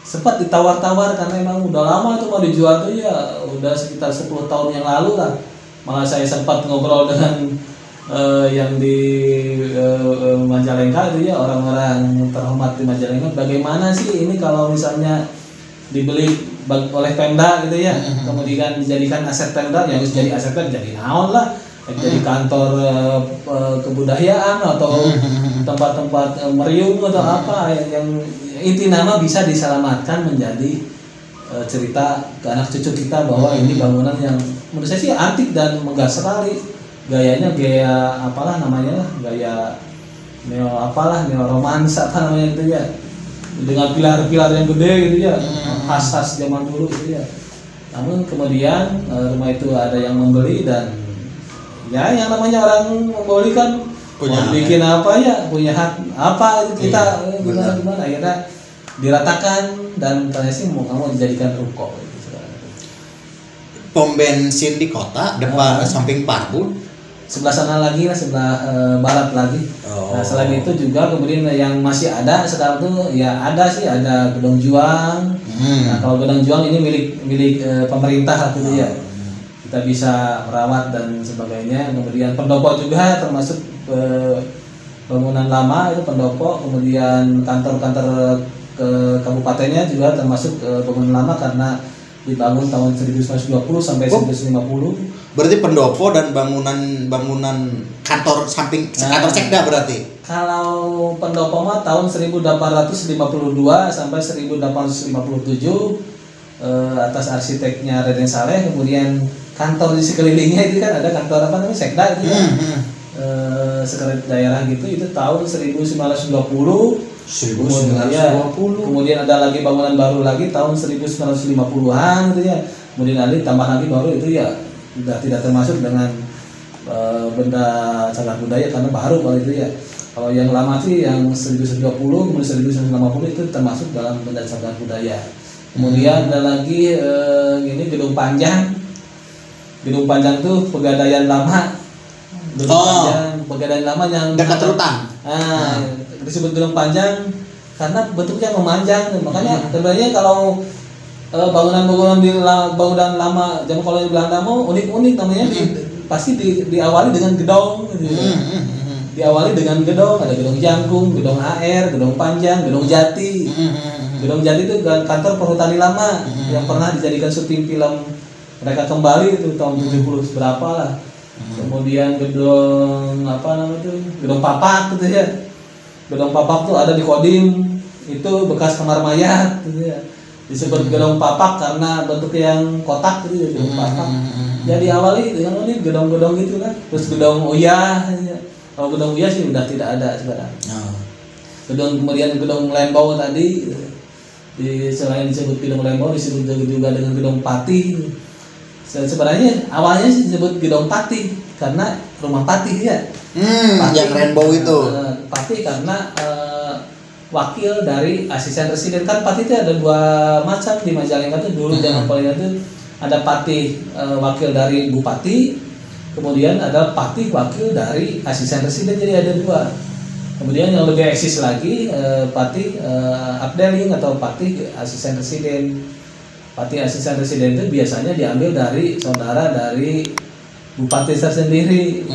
sempat ditawar-tawar karena emang udah lama tuh mau dijual tuh ya udah sekitar 10 tahun yang lalu lah. Malah saya sempat ngobrol dengan yang di Majalengka itu ya, orang-orang terhormat di Majalengka, bagaimana sih ini kalau misalnya dibeli oleh Pemda gitu ya, kemudian dijadikan aset Pemda, yang harus jadi aset Pemda jadi naon lah, jadi kantor kebudayaan atau tempat-tempat meriung atau apa yang inti nama bisa diselamatkan menjadi cerita ke anak cucu kita bahwa ini bangunan yang menurut saya sih antik dan megah sekali. Gayanya gaya apalah namanya lah, gaya neo romansa apa namanya gitu ya, dengan pilar-pilar yang gede gitu ya, khas zaman dulu gitu ya. Namun kemudian rumah itu ada yang membeli dan ya yang namanya orang membeli kan punya bikin apa ya, punya hak apa kita gimana akhirnya diratakan dan katanya sih mau kamu dijadikan ruko gitu. Pom bensin di kota depan samping Parbun. Sebelah sana lagi lah, sebelah barat lagi. Nah selain itu juga kemudian yang masih ada sekarang tuh ya ada Gedong Juang. Nah kalau Gedong Juang ini milik pemerintah gitu ya. Kita bisa merawat dan sebagainya. Kemudian pendopo juga termasuk bangunan lama itu pendopo. Kemudian kantor-kantor kabupatennya juga termasuk bangunan lama karena dibangun tahun 1920 sampai 1950. Berarti pendopo dan bangunan kantor samping kantor sekda berarti. Kalau pendopo mah tahun 1852 sampai 1857 atas arsiteknya Raden Saleh, kemudian kantor di sekelilingnya itu kan ada kantor apa namanya sekda itu kan. Sekretaris daerah gitu itu tahun 1920. Kemudian ada lagi bangunan baru lagi tahun 1950-an gitu ya. Kemudian ada tambah lagi baru itu ya sudah tidak termasuk dengan benda cagar budaya karena baru kalau itu ya. Kalau yang lama sih yang 1920 kemudian 1950 itu termasuk dalam benda cagar budaya. Kemudian ada lagi ini Gedung Panjang. Gedung Panjang tuh pegadaian lama. Pegadaian lama yang dekat Rutan. Disebut Gedung Panjang karena bentuknya memanjang. Makanya sebenarnya kalau bangunan lama zaman kolonial Belanda mau unik-unik namanya pasti diawali dengan gedong gitu. Diawali dengan gedong, ada gedong Jangkung, gedong AR, gedong Panjang, gedong Jati. Gedong Jati itu kantor perhutani lama yang pernah dijadikan syuting film Mereka Kembali itu tahun 70 berapa lah. Kemudian gedong apa namanya itu? Gedong Papak gitu ya. Gedong Papak tuh ada di Kodim, itu bekas kamar mayat gitu ya. Disebut gedong Papak karena bentuknya yang kotak gitu ya, gedong Papak. Ya diawali dengan ini gedong-gedong gitu kan. Terus gedong Uyah ya. Kalau gedong Uyah sih udah tidak ada sekarang. Kemudian gedong Lembau tadi selain disebut gedong Lembau disebut juga dengan gedong Pati. Sebenarnya awalnya sih disebut gedong Pati karena rumah Pati ya. Pati, yang rainbow itu. Pati karena wakil dari asisten residen kan. Pati itu ada dua macam di Majalengka tuh dulu zaman kolonial itu ada Pati wakil dari bupati, kemudian ada Pati wakil dari asisten residen, jadi ada dua. Kemudian yang lebih eksis lagi Pati Abdeling atau Pati asisten residen. Pati asisten residen itu biasanya diambil dari saudara dari bupati tersendiri.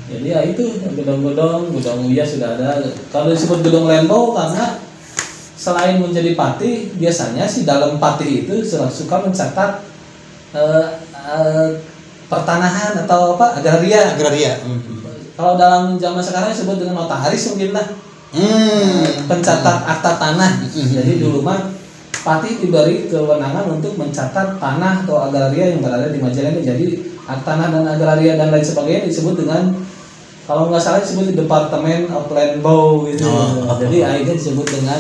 Jadi ya itu gedong-gedong Uyah sudah ada. Kalau disebut gedong Lembau karena selain menjadi pati, biasanya sih dalam pati itu suka mencatat pertanahan atau apa agraria. Kalau dalam zaman sekarang disebut dengan notaris mungkin lah. Pencatat akta tanah. Jadi dulu mah pati diberi kewenangan untuk mencatat tanah atau agraria yang berada di Majalengka. Jadi akta tanah dan agraria dan lain sebagainya disebut dengan, kalau nggak salah disebut Departemen of Land Bow gitu. Jadi akhirnya disebut dengan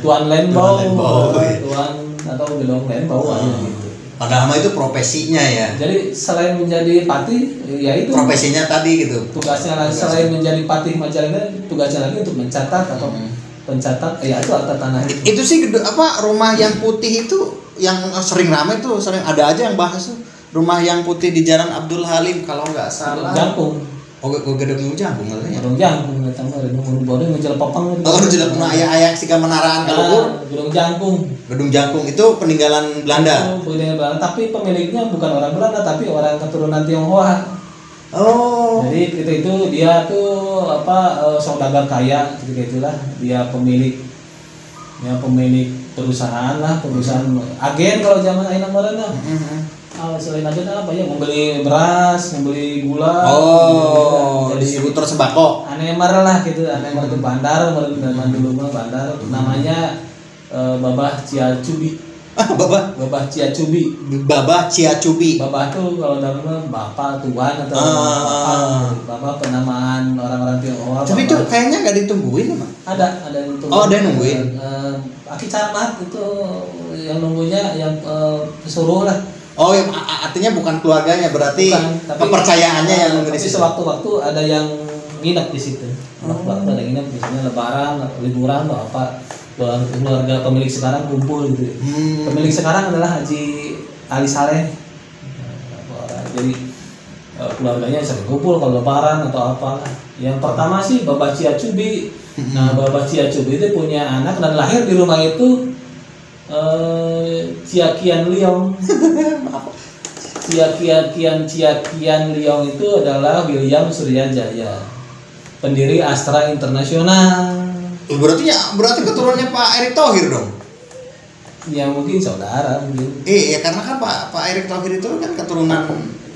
Tuan Land Bow, Tuan atau Gedong Land Bow gitu. Padahal itu profesinya ya. Jadi selain menjadi pati, ya itu profesinya tadi gitu. Tugasnya selain menjadi pati Majalengka, tugasnya lagi untuk mencatat atau pencatat, ya itu akta tanah itu. Itu sih rumah yang putih itu yang sering ramai tuh, sering ada aja yang bahas tuh. Rumah yang putih di Jalan Abdul Halim kalau nggak salah. Jangkung. Gedung Jangkung katanya. Gedung Jangkung datang mah mun boring ngejalan papang. Oh, jelas pernah ayah siga menaraan ka luhur. Gedung Jangkung. Gedung Jangkung itu peninggalan Belanda. Itu peninggalan Belanda, tapi pemiliknya bukan orang Belanda tapi orang keturunan Tionghoa. Oh. Jadi itu dia tuh saudagar kaya gitu itulah. Dia pemilik perusahaan lah, perusahaan agen kalau zaman ayeuna meureunna. Selain agen apa ya, membeli beras, membeli gula. Oh, distributor sembako. Anemer lah gitu, anemer itu bandar, zaman dulu mah bandar. Namanya Babah Ciacubi. Babah Ciacubi. Babah Ciacubi. Babah tuh kalau dalam bapak tuan atau bapak penamaan orang-orang Tionghoa. Tapi itu kayaknya nggak ditungguin mah. Ada yang tunggu. Oh, ada yang nungguin. Aki Camat itu yang nunggunya yang pesuruh lah. Oh, yang artinya bukan keluarganya, berarti Bukan, tapi, kepercayaannya yang nunggu di tapi situ. sewaktu-waktu ada yang nginep di situ. Waktu ada yang nginep, misalnya lebaran, liburan atau apa. Keluarga pemilik sekarang kumpul gitu. Pemilik sekarang adalah Haji Ali Saleh. Jadi keluarganya sering kumpul kalau lebaran atau apalah. Yang pertama sih Babah Ciacubi. Nah, Babah Ciacubi itu punya anak dan lahir di rumah itu Ciakian Liong. Ciakian Liong itu adalah William Suryajaya, pendiri Astra Internasional. Berarti keturunannya Pak Erick Thohir dong. Ya mungkin saudara mungkin. Ya karena kan Pak Erick Thohir itu kan keturunan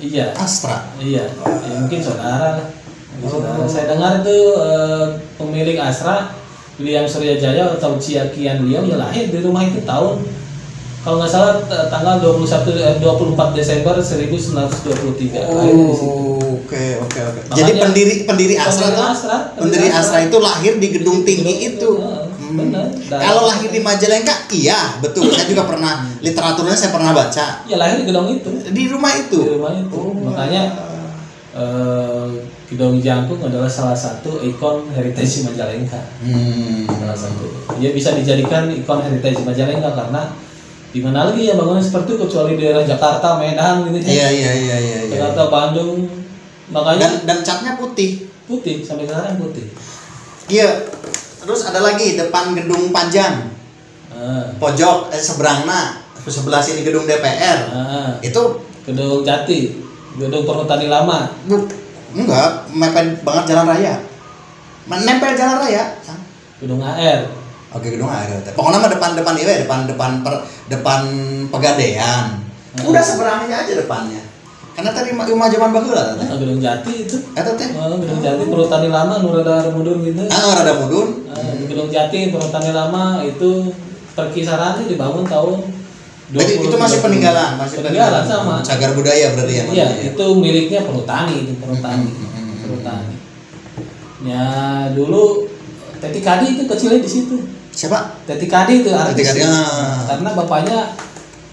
Iya. Astra. Iya. Ya, mungkin saudara lah. Saudara. Saya dengar itu pemilik Astra William Suryajaya atau Ciakian Liong ya lahir di rumah itu tahun kalau nggak salah tanggal 24 Desember 1923. Oke. Jadi pendiri Astra itu lahir di gedung tinggi itu. Benar. Kalau lahir di Majalengka, iya betul. Saya juga pernah literaturnya saya pernah baca. Ya lahir di gedung itu. Di rumah itu. Makanya Gedung Jangkung adalah salah satu ikon heritage Majalengka. Salah satu. Dia bisa dijadikan ikon heritage Majalengka karena di mana lagi ya bangunan seperti itu kecuali daerah Jakarta, Medan gitu kan. Iya. Jakarta, Bandung. Makanya dan catnya putih sampai sekarang putih. Iya. Terus ada lagi depan gedung Panjang. Pojok seberangna sebelah sini gedung DPR. Itu gedung Jati, gedung Perhutani Lama. Enggak, mepet banget jalan raya. Nempel jalan raya. Gedung AR. Oke, gedung AR. Pokoknya mah depan Pegadaian. Udah seberangnya aja depannya. Karena tadi rumah zaman baheula teh. Gedung Jati itu. Eta teh. Gedung Jati Perhutani Lama nu rada mudun gitu. Rada mudun. Gedung Jati Perhutani Lama itu perkisarannya dibangun tahun Berarti itu masih peninggalan, sama. Cagar budaya berarti ya. Iya, itu miliknya perhutani. Ya dulu Teti Kadi itu kecilnya di situ. Siapa? Teti Kadi itu artis. Karena bapaknya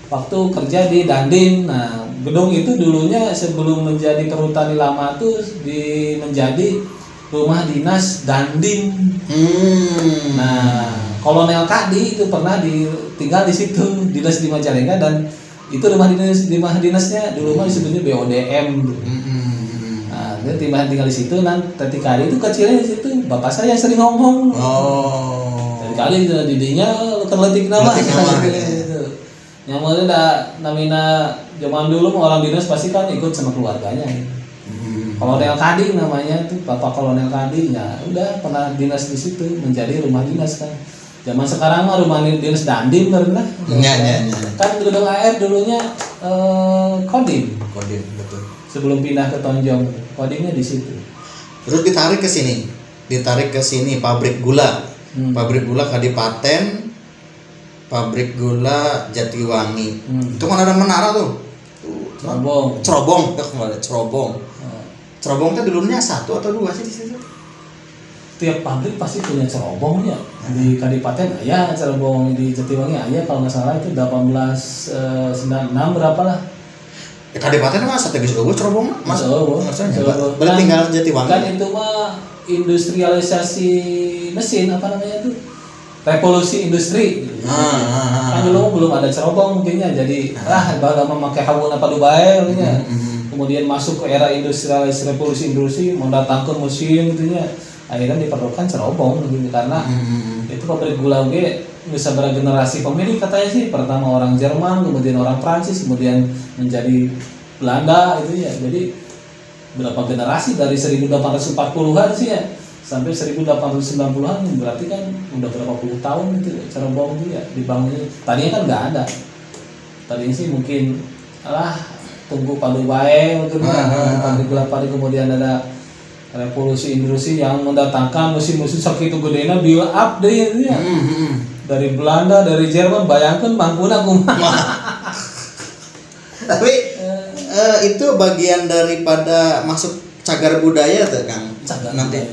waktu kerja di Dandim. Nah, gedung itu dulunya sebelum menjadi perhutani lama tuh menjadi rumah dinas Dandim. Nah, Kolonel Kadi itu pernah tinggal di situ, dinas di Majalengka, dan itu rumah dinasnya dulu mah disebutnya BODM. Nah, dia tinggal di situ. Teti Kadi itu kecilnya di situ. Bapak saya yang sering ngomong. Teti Kadi didinya terletik nama. Yang mana namina zaman dulu orang dinas pasti kan ikut sama keluarganya. Kolonel Kadi namanya tuh, Bapak Kolonel Kadi. Ya udah pernah dinas di situ, menjadi rumah dinas kan. Zaman sekarang mah rumah dinas Dandim pernah. Iya. Kan gedung AR dulunya Kodim, betul. Sebelum pindah ke Tonjong, Kodimnya di situ. Terus ditarik ke sini pabrik gula. Pabrik gula Kadipaten, pabrik gula Jatiwangi. Itu kan ada menara tuh. Cerobong. Cerobong itu dulunya 1 atau 2 sih di situ? Tiap pabrik pasti punya cerobong ya. Di Kadipaten ya cerobong, di Jatiwangi ya kalau nggak salah itu 1896 berapa lah. Kadipaten mah strategis eueuh cerobong mah. Maksudnya berarti tinggal Jatiwangi. Kan itu mah industrialisasi mesin apa namanya itu? Revolusi industri. Kan dulu belum ada cerobong mungkinnya, jadi baru memakai hawa apa Dubai gitu. Kemudian masuk ke era industrialisasi revolusi industri, mendatangkan mesin gitu nya. akhirnya diperlukan cerobong gitu karena itu pabrik gula oke bisa bergenerasi pemilik katanya sih, pertama orang Jerman, kemudian orang Prancis, kemudian menjadi Belanda itu ya. Jadi berapa generasi dari 1840-an sih ya sampai 1890-an, berarti kan udah berapa puluh tahun itu cerobong itu ya dibangunnya. Tadinya kan nggak ada, tadinya sih mungkin tunggu padu bae mungkin pabrik gula padi, kemudian ada revolusi industri yang mendatangkan mesin-mesin segitu gedenya build up deh itu ya. Dari Belanda, dari Jerman, bayangkan mangkuna kumaha. Tapi itu bagian daripada masuk cagar budaya tuh Kang. Cagar nanti budaya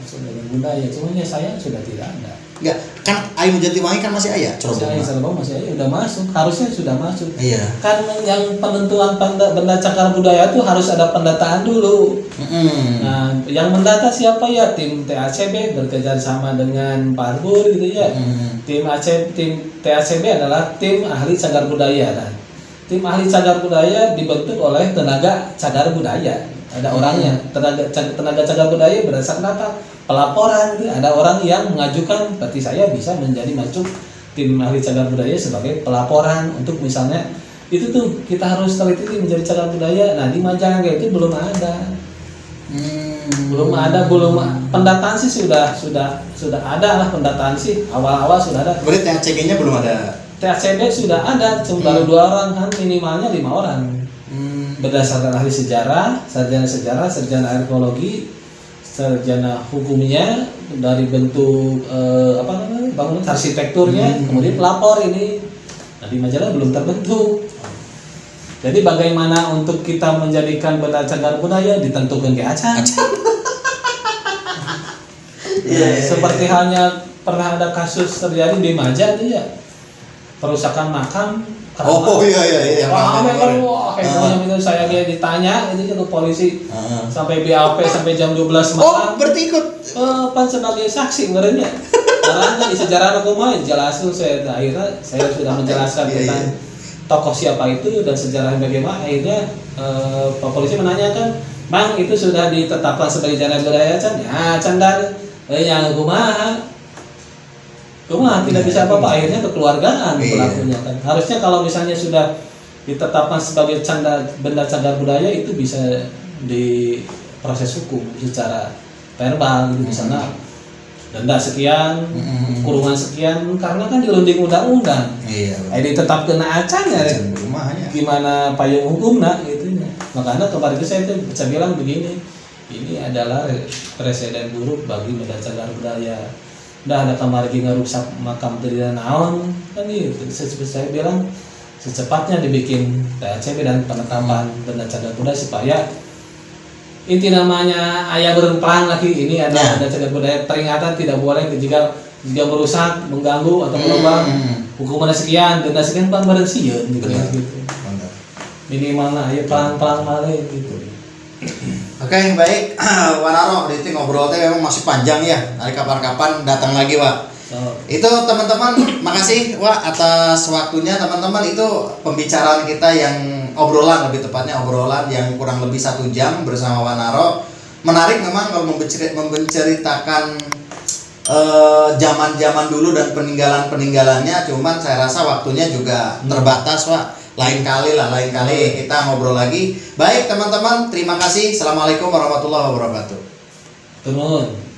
sudah budaya, cuman ya saya sudah tidak ada. Enggak, kan Ayu Jatiwangi kan masih ayah Cerobong masih udah masuk, harusnya sudah masuk. Iya. Kan yang penentuan benda cagar budaya itu harus ada pendataan dulu. Nah, yang mendata siapa ya? Tim TACB bekerja sama dengan Pak Arbur gitu ya. Tim TACB adalah tim ahli cagar budaya kan. Tim ahli cagar budaya dibentuk oleh tenaga cagar budaya. Ada orangnya, tenaga cagar budaya berdasarkan apa? Pelaporan gitu. Ada orang yang mengajukan, berarti saya bisa menjadi masuk tim ahli cagar budaya sebagai pelaporan untuk misalnya itu tuh kita harus teliti menjadi cagar budaya. Nah di Majalengka itu belum ada, belum pendataan sih sudah ada lah, pendataan sih awal sudah ada. Berarti THCG-nya belum ada. THCB sudah ada, cuma baru 2 orang kan, minimalnya 5 orang. Berdasarkan ahli sejarah, sarjana arkeologi, sarjana hukumnya, dari bentuk bangunan arsitekturnya, kemudian pelapor ini. Nah di Majalah belum terbentuk. Jadi bagaimana untuk kita menjadikan benda cagar budaya ditentukan ke Acan. Seperti halnya pernah ada kasus terjadi di Maja itu ya, perusakan makam. Iya. Yang itu saya ditanya itu ke polisi sampai BAP sampai jam 12 malam. Oh, berarti ikut Pan sebagai saksi sebenarnya. Karena di sejarah hukum jelasin akhirnya saya sudah menjelaskan tentang tokoh siapa itu dan sejarah bagaimana. Akhirnya Pak polisi menanyakan, "Bang, itu sudah ditetapkan sebagai cagar budaya Can?" Ya, Candar. Yang Cuma tidak bisa apa-apa, akhirnya kekeluargaan pelakunya kan. Harusnya kalau misalnya sudah ditetapkan sebagai benda cagar budaya itu bisa diproses hukum secara verbal gitu, misalnya denda sekian, kurungan sekian, karena kan dirunding undang-undang. Ditetap kena acan ya. Gimana payung hukum gitu. Makanya kemarin itu saya bisa bilang begini, ini adalah presiden buruk bagi benda cagar budaya. Udah ada kamar lagi ngerusak makam dari naon kan gitu. Saya bilang secepatnya dibikin THCB dan penetapan benda cagar budaya supaya inti namanya ayah berempang lagi ini ada benda cagar budaya, peringatan tidak boleh jika merusak, mengganggu atau merubah hukuman sekian, denda sekian pan bersih gitu. Minimalnya ayo pelan-pelan malah gitu. Oke, baik. Wanaro, itu ngobrol teh memang masih panjang ya. Nanti kapan-kapan datang lagi, Wak. Itu teman-teman, makasih Wak atas waktunya teman-teman. Itu pembicaraan kita yang obrolan, lebih tepatnya obrolan yang kurang lebih 1 jam bersama Wanaro. Menarik memang kalau menceritakan zaman-zaman dulu dan peninggalan-peninggalannya. Cuman saya rasa waktunya juga terbatas, Wak. Lain kali kita ngobrol lagi. Baik teman-teman, terima kasih. Assalamualaikum warahmatullahi wabarakatuh. Turun.